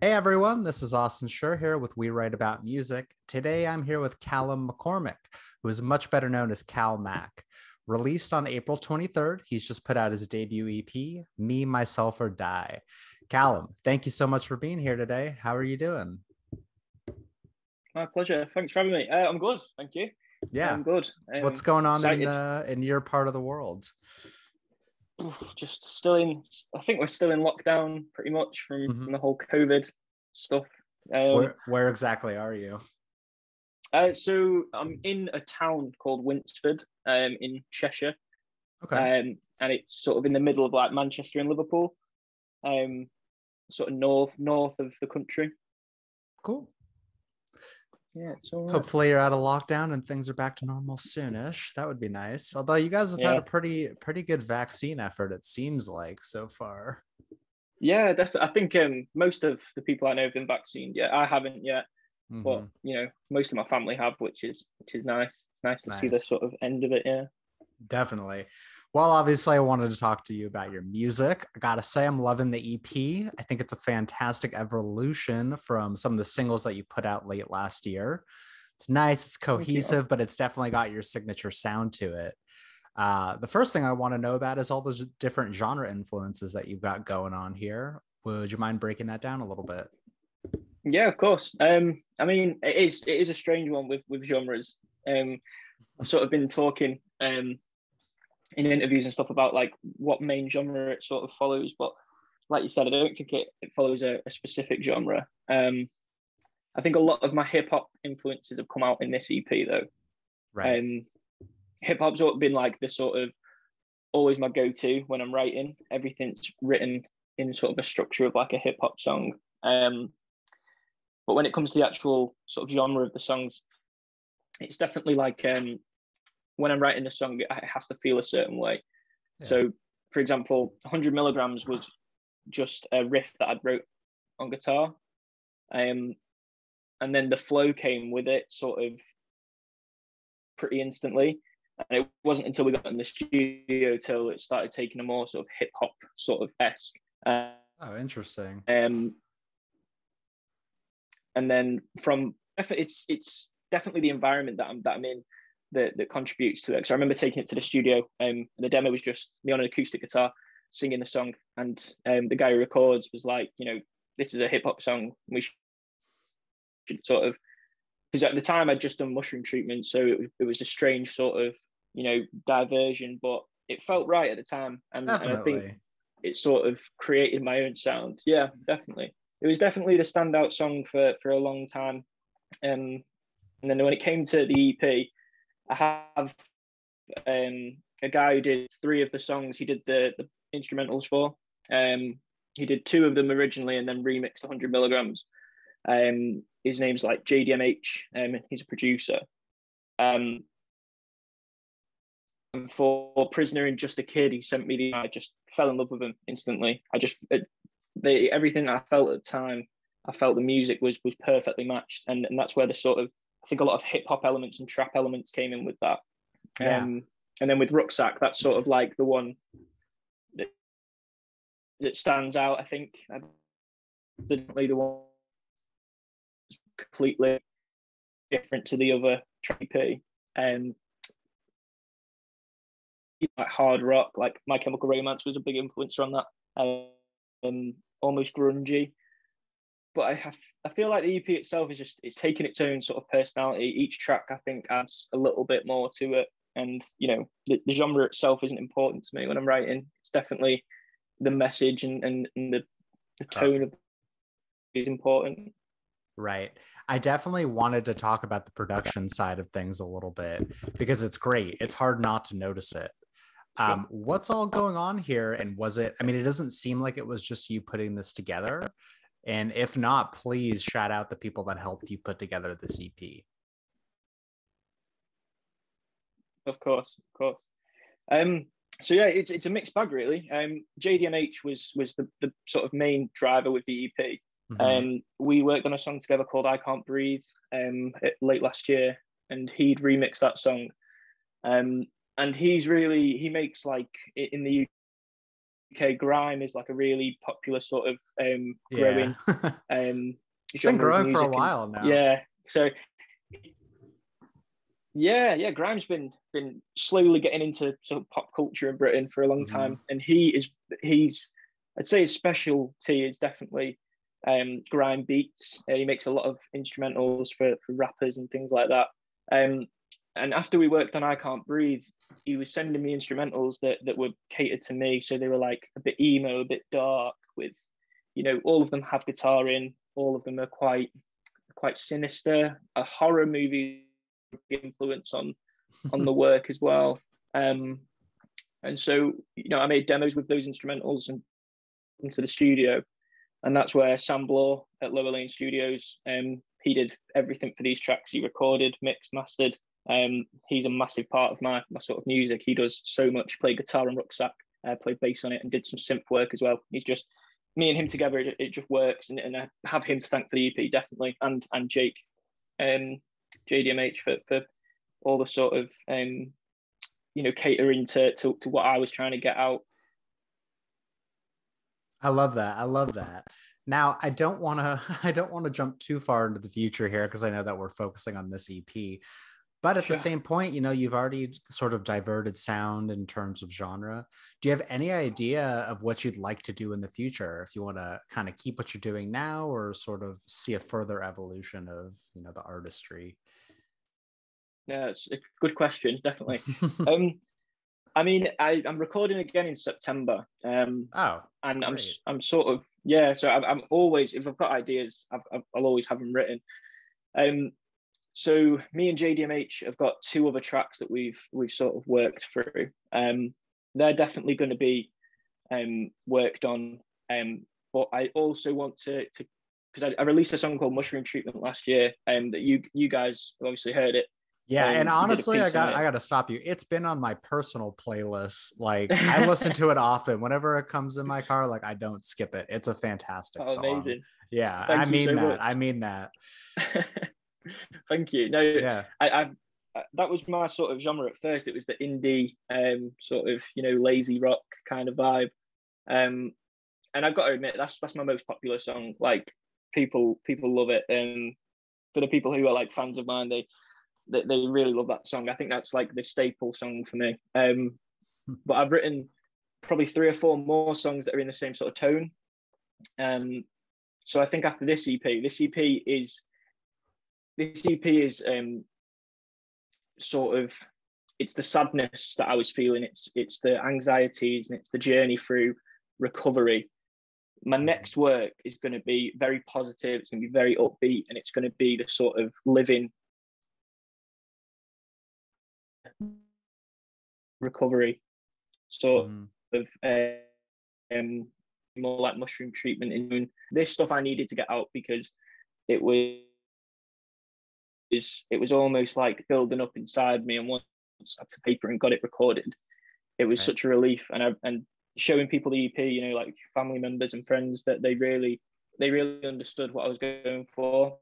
Hey everyone, this is Austin Schur here with We Write About Music. Today I'm here with Callum McCormick, who is much better known as Cal Mac. Released on April 23rd, he's just put out his debut EP, Me, Myself, or Die. Callum, thank you so much for being here today. How are you doing? My pleasure. Thanks for having me. I'm good, thank you. Yeah. I'm good. What's going on Excited. in your part of the world? Just still in. I think we're still in lockdown, pretty much from the whole COVID stuff. Where exactly are you? So I'm in a town called Winsford, in Cheshire, Okay. and it's sort of in the middle of like Manchester and Liverpool, sort of north of the country. Cool. Yeah, it's all right. Hopefully you're out of lockdown and things are back to normal soonish. That would be nice. Although you guys have had a pretty good vaccine effort, it seems like so far. Yeah, definitely. I think most of the people I know have been vaccinated. Yeah, I haven't yet, but most of my family have, which is nice. It's nice to see the sort of end of it. Yeah. Definitely. Well, obviously, I wanted to talk to you about your music. I gotta say, I'm loving the EP. I think it's a fantastic evolution from some of the singles that you put out late last year. It's nice, it's cohesive, but it's definitely got your signature sound to it. The first thing I want to know about is all those different genre influences that you've got going on here. Would you mind breaking that down a little bit? Yeah, of course. I mean, it is a strange one with genres. I've sort of been talking in interviews and stuff about like what main genre it sort of follows, but like you said, I don't think it follows a specific genre. I think a lot of my hip hop influences have come out in this EP though. Right. Hip hop's sort of been like the sort of always my go-to when I'm writing. Everything's written in sort of a structure of like a hip hop song. But when it comes to the actual sort of genre of the songs, it's definitely like when I'm writing a song, it has to feel a certain way. Yeah. So, for example, 100 milligrams was just a riff that I'd wrote on guitar. And then the flow came with it sort of pretty instantly. And it wasn't until we got in the studio till it started taking a more sort of hip hop sort of esque. Oh, interesting. And then from it's definitely the environment that I'm in that contributes to it. Because I remember taking it to the studio, and the demo was just me on an acoustic guitar singing the song, and the guy who records was like, this is a hip hop song. We should sort of, because at the time I'd just done mushroom treatment, so it was a strange sort of diversion, but it felt right at the time, and I think it sort of created my own sound. Yeah, definitely. It was definitely the standout song for a long time. And then when it came to the EP, I have a guy who did 3 of the songs. He did the instrumentals for. He did 2 of them originally and then remixed 100 milligrams. His name's like JDMH, and he's a producer. And for Prisoner and Just a Kid, he sent me I just fell in love with him instantly. Everything I felt at the time, I felt the music was perfectly matched, and that's where the sort of, I think a lot of hip hop elements and trap elements came in with that. Yeah. And then with Rucksack, that's sort of like the one that stands out. I think definitely the one completely different to the other EP. Like hard rock, like My Chemical Romance was a big influencer on that. Almost grungy. But I feel like the EP itself is it's taking its own sort of personality. Each track, I think, adds a little bit more to it. And, the genre itself isn't important to me when I'm writing. It's definitely the message and the tone of it is important. Right. I definitely wanted to talk about the production side of things a little bit because it's great. It's hard not to notice it. What's all going on here? And it doesn't seem like it was just you putting this together. And if not, please shout out the people that helped you put together this EP. Of course. So yeah, it's a mixed bag really. JDMH was the sort of main driver with the EP. We worked on a song together called I Can't Breathe late last year, and he'd remixed that song. And he makes like in the UK, grime is like a really popular sort of Yeah. growing It's been genre of growing for a music. while And now. yeah, so grime's been slowly getting into sort of pop culture in Britain for a long Hmm. time, and he's I'd say his specialty is definitely grime beats. He makes a lot of instrumentals for rappers and things like that. Um, and after we worked on I Can't Breathe, he was sending me instrumentals that were catered to me. So they were like a bit emo, a bit dark, with, you know, all of them have guitar in, all of them are quite sinister. A horror movie influence on the work as well. And so, you know, I made demos with those instrumentals and into the studio, and that's where Sam Bloor at Lower Lane Studios, he did everything for these tracks. He recorded, mixed, mastered. He's a massive part of my sort of music. He does so much. He played guitar on Rucksack, played bass on it, and did some synth work as well. He's just, me and him together. It just works, and I have him to thank for the EP definitely, and Jake, JDMH for all the sort of you know, catering to what I was trying to get out. I love that. I love that. Now, I don't want to I don't want to jump too far into the future here because I know that we're focusing on this EP. But at the Sure. same point, you know, you've already sort of diverted sound in terms of genre. Do you have any idea of what you'd like to do in the future? If you want to kind of keep what you're doing now or sort of see a further evolution of, you know, the artistry? Yeah, it's a good question, definitely. Um, I mean, I'm recording again in September, Oh, and great. I'm sort of, yeah. So I'm always, if I've got ideas, I'll always have them written. Um, so me and JDMH have got two other tracks that we've sort of worked through. They're definitely going to be worked on. But I also want to because I released a song called Mushroom Treatment last year, that you guys have obviously heard it. Yeah, and You did a honestly, piece on I it. got to stop you. It's been on my personal playlist. Like I listen to it often. Whenever it comes in my car, like I don't skip it. It's a fantastic Oh, song. amazing! Yeah, I Thank you mean so that. much. I mean that. Thank you. No, Yeah. I've that was my sort of genre at first. It was the indie, sort of, you know, lazy rock kind of vibe. Um, and I've got to admit that's my most popular song. Like people love it. For the people who are like fans of mine, they really love that song. I think that's like the staple song for me. But I've written probably three or four more songs that are in the same sort of tone. So I think after this EP is sort of, it's the sadness that I was feeling. It's the anxieties and it's the journey through recovery. My next work is going to be very positive. It's going to be very upbeat, and it's going to be the sort of living recovery sort Mhm. of more like mushroom treatment. And this stuff I needed to get out because it was it was almost like building up inside me. And once I had to paper and got it recorded, it was Right. such a relief. And showing people the EP, you know, like family members and friends, that they really understood what I was going for.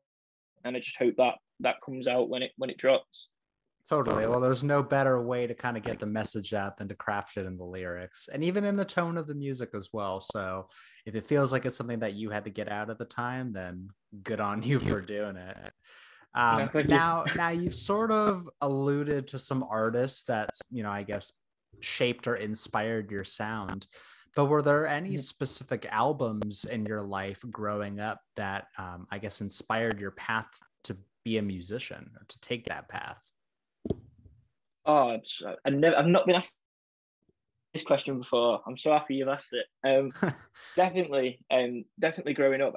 And I just hope that that comes out when it drops. Totally. Well, there's no better way to kind of get the message out than to craft it in the lyrics and even in the tone of the music as well. So if it feels like it's something that you had to get out at the time, then good on you for doing it. No, thank you. Now you've sort of alluded to some artists that, you know, I guess shaped or inspired your sound. But were there any specific albums in your life growing up that I guess inspired your path to be a musician or to take that path? Oh, I've not been asked this question before. I'm so happy you've asked it. Definitely growing up,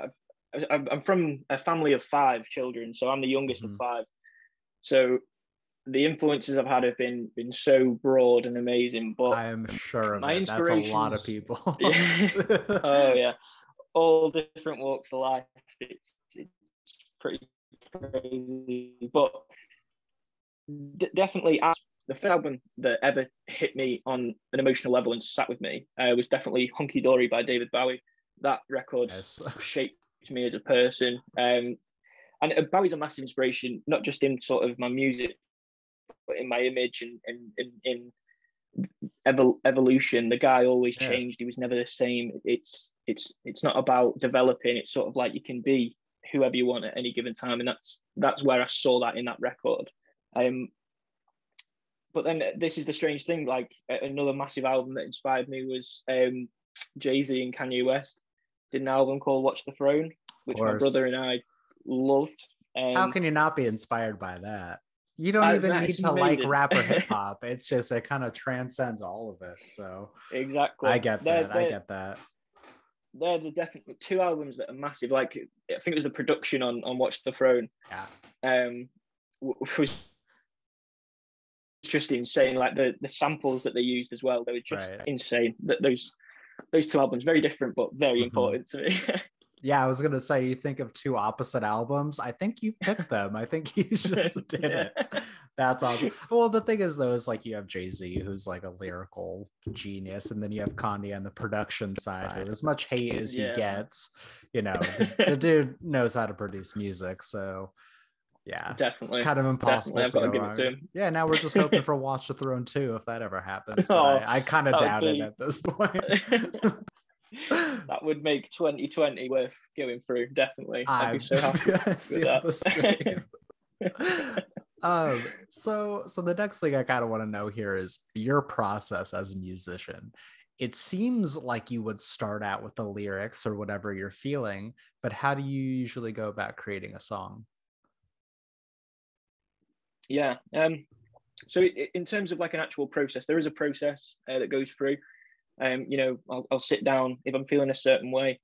I'm from a family of five children, so I'm the youngest of Mhm. five. So the influences I've had have been so broad and amazing. But I am sure of my it. That's a lot of inspirations, people. yeah, oh yeah, all different walks of life. It's pretty crazy, but definitely the first album that ever hit me on an emotional level and sat with me was definitely Hunky Dory by David Bowie. That record Yes. shaped me as a person. And Bowie's a massive inspiration, not just in sort of my music, but in my image and in evolution. The guy always Yeah. changed. He was never the same. It's not about developing. It's sort of like you can be whoever you want at any given time, and that's where I saw that in that record. But then this is the strange thing. Like another massive album that inspired me was Jay-Z and Kanye West did an album called Watch the Throne, which my brother and I loved. How can you not be inspired by that? You don't even need to like rap or hip hop. It's just, it kind of transcends all of it. So exactly, I get that. I get that. They're definitely two albums that are massive. Like I think it was the production on Watch the Throne. Yeah. Was just insane. Like the samples that they used as well, they were just insane. That those two albums, very different but very important to me. Yeah, I was gonna say, you think of two opposite albums. I think you've picked them. I think you just did it. That's awesome. Well, the thing is, though, is like you have Jay-Z, who's like a lyrical genius, and then you have Kanye on the production side, who, as much hate as he gets, you know, the dude knows how to produce music. So yeah, definitely, kind of impossible to go wrong. To yeah, now we're just hoping for Watch the Throne 2 if that ever happens. But I kind of doubt it at this point. That would make 2020 worth going through. Definitely, I'd be so happy with that. So the next thing I kind of want to know here is your process as a musician. It seems like you would start out with the lyrics or whatever you're feeling, but how do you usually go about creating a song? Yeah. So in terms of like an actual process, there is a process that goes through. You know, I'll sit down if I'm feeling a certain way.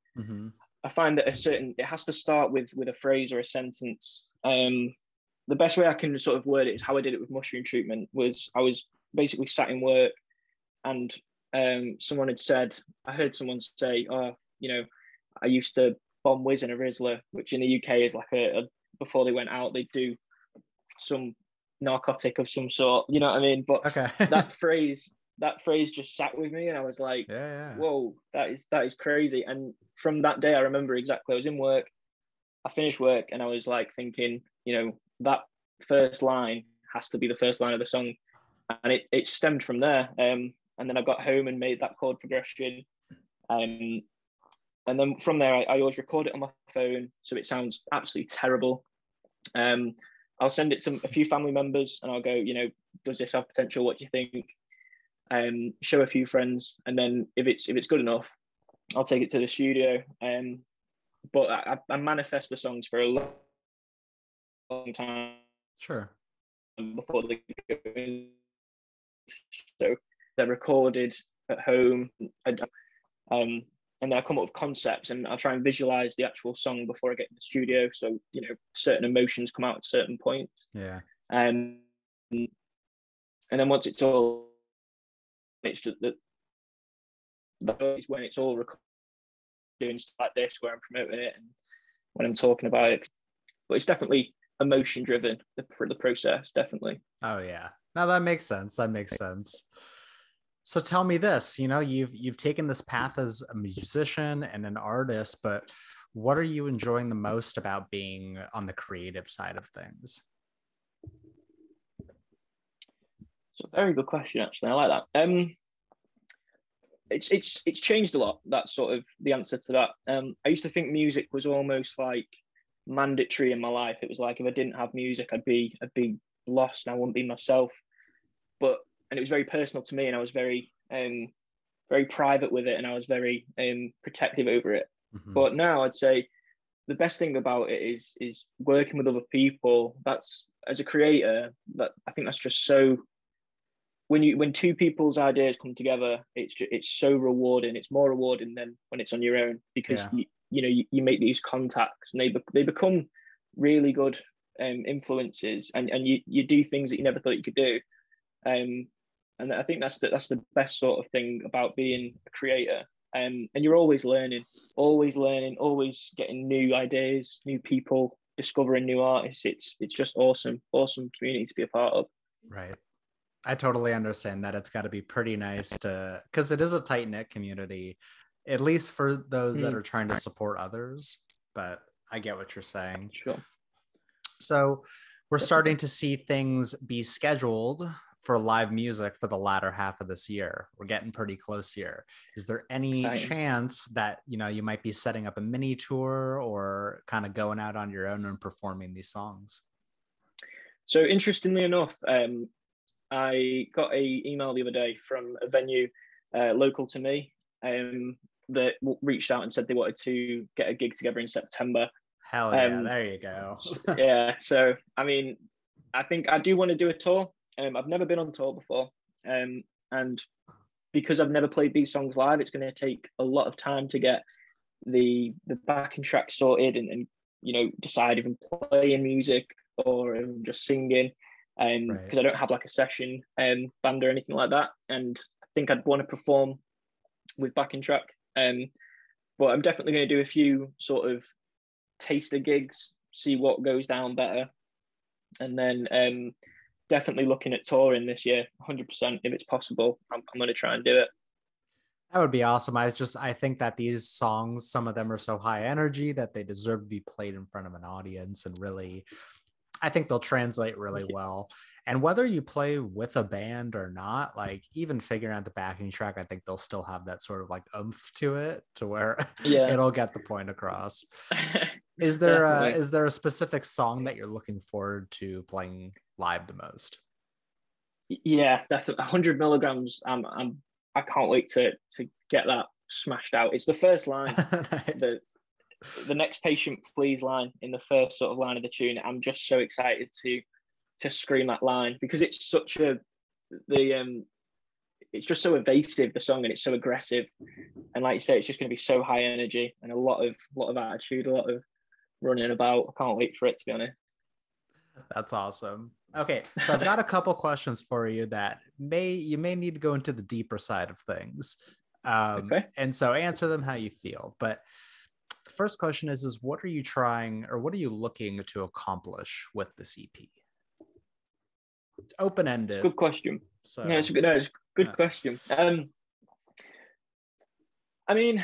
I find that it has to start with a phrase or a sentence. The best way I can sort of word it is how I did it with Mushroom Treatment. Was I was basically sat in work, and someone had said, I heard someone say, "Oh, you know, I used to bomb whiz in a Rizzler," which in the UK is like a before they went out, they'd do some narcotic of some sort. You know what I mean? But that phrase just sat with me, and I was like, whoa, that is crazy. And from that day, I remember exactly, I was in work, I finished work, and I was like thinking, you know, that first line has to be the first line of the song. And it stemmed from there. And then I got home and made that chord progression. And then from there, I always record it on my phone, so it sounds absolutely terrible. I'll send it to a few family members, and I'll go, you know, does this have potential? What do you think? Show a few friends, and then if it's good enough, I'll take it to the studio. But I manifest the songs for a long time. Sure. Before they go in, so they're recorded at home, and then I come up with concepts, and I'll try and visualize the actual song before I get in the studio. So, you know, certain emotions come out at certain points. Yeah. And then once it's all, it's that is when it's all recorded, doing stuff like this where I'm promoting it and when I'm talking about it. But it's definitely emotion driven, the process, definitely. Oh yeah, no, that makes sense. So tell me this, you know, you've taken this path as a musician and an artist, but what are you enjoying the most about being on the creative side of things? So very good question, actually. I like that. It's changed a lot. That's sort of the answer to that. I used to think music was almost like mandatory in my life. It was like if I didn't have music, I'd be lost and I wouldn't be myself. And it was very personal to me, and I was very private with it, and I was very protective over it. But now I'd say the best thing about it is working with other people. That's, as a creator, that I think that's just so, when two people's ideas come together, it's so rewarding. It's more rewarding than when it's on your own, because you make these contacts, and they become really good influences, and you do things that you never thought you could do. And I think that's the best sort of thing about being a creator. And you're always learning, always getting new ideas, new people, discovering new artists. It's just awesome community to be a part of. Right. I totally understand that. It's got to be pretty nice because it is a tight-knit community, at least for those that are trying to support others. But I get what you're saying. Sure. So we're starting to see things be scheduled for live music for the latter half of this year. We're getting pretty close here. Is there any Exciting. chance that, you might be setting up a mini tour or kind of going out on your own and performing these songs? So interestingly enough, I got a email the other day from a venue local to me that reached out and said they wanted to get a gig together in September. Hell yeah, there you go. Yeah, so I mean, I think I do want to do a tour. I've never been on tour before, and because I've never played these songs live, it's going to take a lot of time to get the backing track sorted and decide if I'm playing music or if I'm just singing, because I don't have like a session band or anything like that, and I think I'd want to perform with backing track. But I'm definitely going to do a few sort of taster gigs, see what goes down better, and then definitely looking at touring this year 100%. If it's possible, I'm going to try and do it. That would be awesome. I think that these songs, some of them are so high energy that they deserve to be played in front of an audience, and really, I think they'll translate really well. And whether you play with a band or not, like even figuring out the backing track, I think they'll still have that sort of like oomph to it, to where Yeah. it'll get the point across. Is there a specific song that you're looking forward to playing live the most? Yeah, that's 100 milligrams. I can't wait to get that smashed out. It's the first line, Nice. the next patient please line in the first sort of line of the tune. I'm just so excited to scream that line, because it's such it's just so evasive, the song, and it's so aggressive. And like you say, it's just going to be so high energy and a lot of attitude, a lot of running about. I can't wait for it, to be honest. That's awesome. Okay, so I've got a couple questions for you that you may need to go into the deeper side of things. Okay. And so answer them how you feel. But the first question is what are you trying, or what are you looking to accomplish with this EP? It's open-ended. Good question. So Yeah, it's a good question. I mean,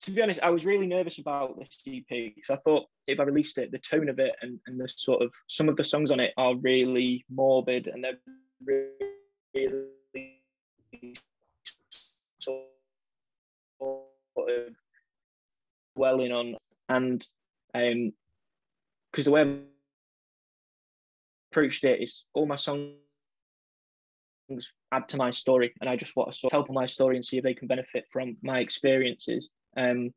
to be honest, I was really nervous about this EP because I thought if I released it, the tone of it and the sort of some of the songs on it are really morbid, and they're really sort of dwelling on, and because the way I've approached it is all my songs add to my story, and I just want to sort of tell my story and see if they can benefit from my experiences. And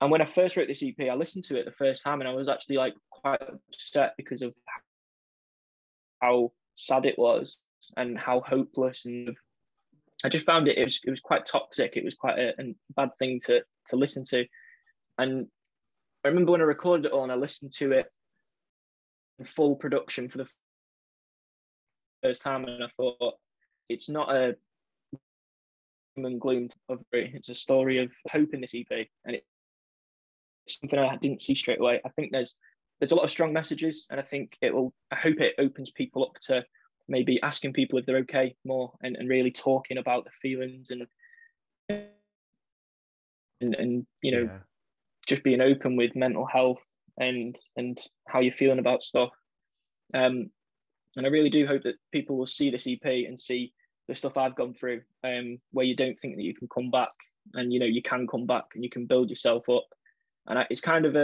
when I first wrote this EP, I listened to it the first time, and I was actually like quite upset because of how sad it was and how hopeless, and I just found it was quite toxic. It was quite a bad thing to listen to. And I remember when I recorded it all and I listened to it in full production for the first time, and I thought, it's not a doom and gloom of it. It's a story of hope in this EP, and it's something I didn't see straight away. I think there's a lot of strong messages, and I hope it opens people up to maybe asking people if they're okay more, and really talking about the feelings and yeah. just being open with mental health and how you're feeling about stuff. And I really do hope that people will see this EP and see the stuff I've gone through, where you don't think that you can come back, and you can come back and you can build yourself up. And it's kind of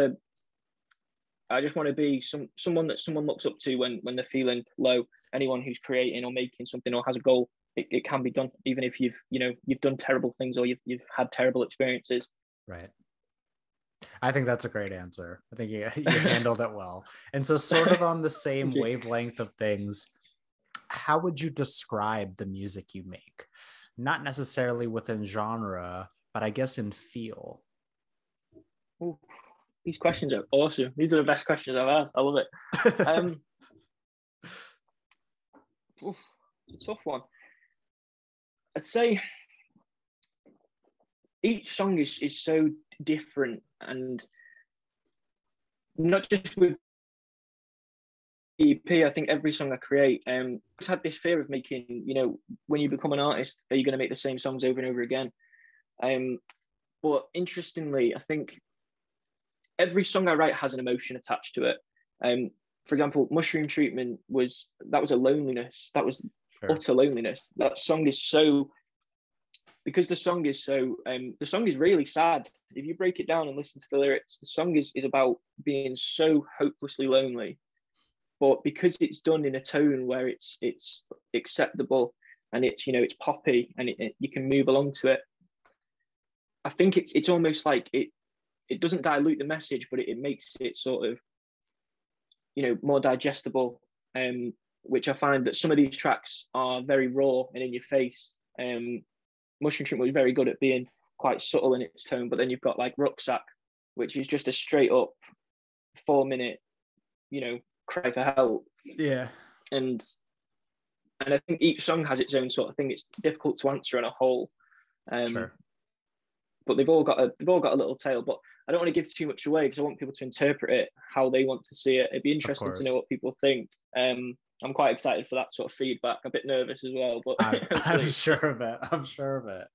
I just want to be someone that someone looks up to when they're feeling low. Anyone who's creating or making something or has a goal, it can be done, even if you've done terrible things or you've had terrible experiences. Right. I think that's a great answer. I think you handled it well. And so sort of on the same wavelength of things, how would you describe the music you make? Not necessarily within genre, but I guess in feel. Ooh, these questions are awesome. These are the best questions I've had. I love it. It's a tough one. I'd say each song is so different, and not just with EP. I think every song I create, I've had this fear of making, when you become an artist, are you going to make the same songs over and over again? But interestingly, I think every song I write has an emotion attached to it. For example, Mushroom Treatment was a loneliness. That was Sure. utter loneliness. That song is so, because the song is so, the song is really sad. If you break it down and listen to the lyrics, the song is about being so hopelessly lonely. But because it's done in a tone where it's acceptable, and it's, you know, it's poppy, and you can move along to it, I think it's almost like it doesn't dilute the message, but it makes it sort of, you know, more digestible. Which I find that some of these tracks are very raw and in your face. Mushroom Treatment was very good at being quite subtle in its tone, but then you've got like Rucksack, which is just a straight up 4-minute, you know, cry for help. Yeah. And I think each song has its own sort of thing. It's difficult to answer on a whole. Sure. But they've all got a little tale. But I don't want to give too much away because I want people to interpret it how they want to see it. It'd be interesting to know what people think. I'm quite excited for that sort of feedback. A bit nervous as well, but I'm sure of it. I'm sure of it.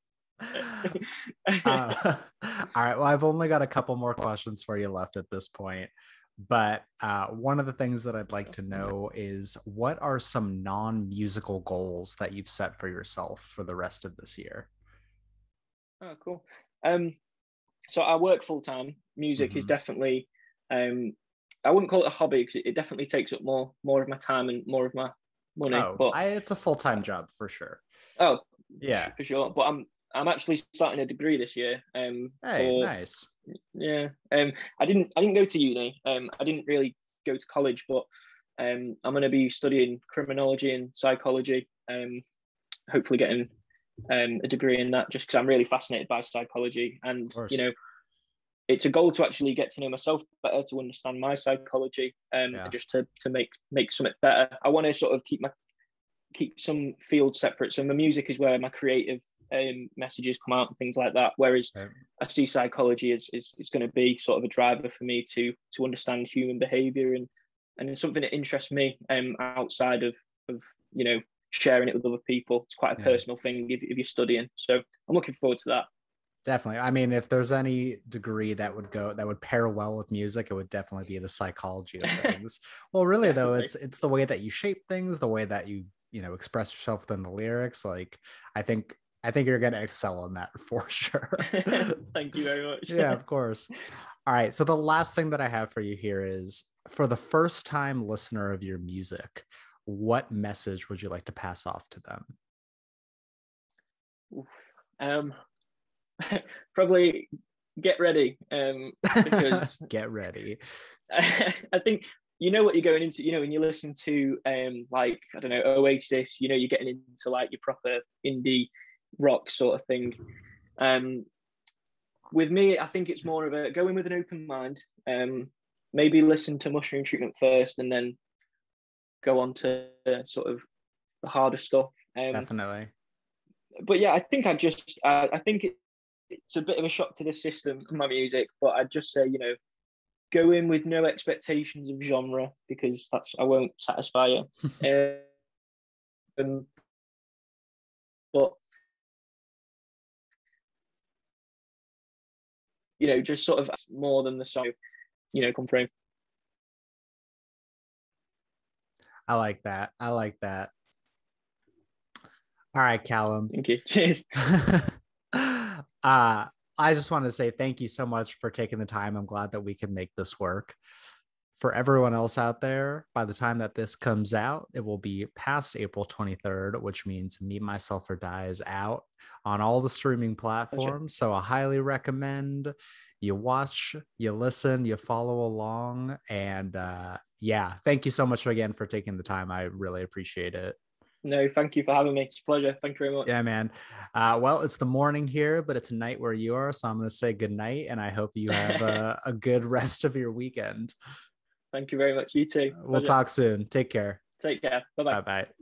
All right. Well, I've only got a couple more questions for you left at this point. But one of the things that I'd like to know is, what are some non-musical goals that you've set for yourself for the rest of this year? Oh, cool. So I work full time. Music is definitely, I wouldn't call it a hobby because it definitely takes up more of my time and more of my money. Oh, but it's a full-time job for sure. Oh, yeah, for sure. But I'm actually starting a degree this year. Hey, nice. Yeah. I didn't go to uni. I didn't really go to college, but I'm going to be studying criminology and psychology. Hopefully getting a degree in that, just because I'm really fascinated by psychology, and you know, it's a goal to actually get to know myself better, to understand my psychology, just to make something better. I want to sort of keep some fields separate. So my music is where my creative messages come out and things like that. Whereas I see psychology is going to be sort of a driver for me to understand human behavior, and it's something that interests me outside of you know, sharing it with other people. It's quite a personal thing if you're studying. So I'm looking forward to that. Definitely. I mean, if there's any degree that would pair well with music, it would definitely be the psychology of things. Well, really though, it's the way that you shape things, the way that you know, express yourself within the lyrics. Like, I think you're going to excel in that for sure. Thank you very much. Yeah, of course. All right. So the last thing that I have for you here is, for the first time listener of your music, what message would you like to pass off to them? Probably get ready, because get ready. I think you know what you're going into. You know, when you listen to like, I don't know, Oasis, you know, you're getting into like your proper indie rock sort of thing. With me, I think it's more of a go in with an open mind. Maybe listen to Mushroom Treatment first, and then go on to sort of the harder stuff. Definitely. But yeah, I think I think it's a bit of a shock to the system, my music, but I'd just say, you know, go in with no expectations of genre, because I won't satisfy you. But you know, just sort of more than the song, you know, come through. I like that. All right, Callum. Thank you. Cheers. I just want to say thank you so much for taking the time. I'm glad that we can make this work. For everyone else out there, by the time that this comes out, it will be past April 23rd, which means Me, Myself, or Die is out on all the streaming platforms. So I highly recommend you watch, you listen, you follow along. And yeah, thank you so much again for taking the time. I really appreciate it. No, thank you for having me. It's a pleasure. Thank you very much. Yeah, man. Well, it's the morning here, but it's night where you are. So I'm going to say good night, and I hope you have a good rest of your weekend. Thank you very much. You too. We'll talk soon. Take care. Take care. Bye-bye. Bye-bye.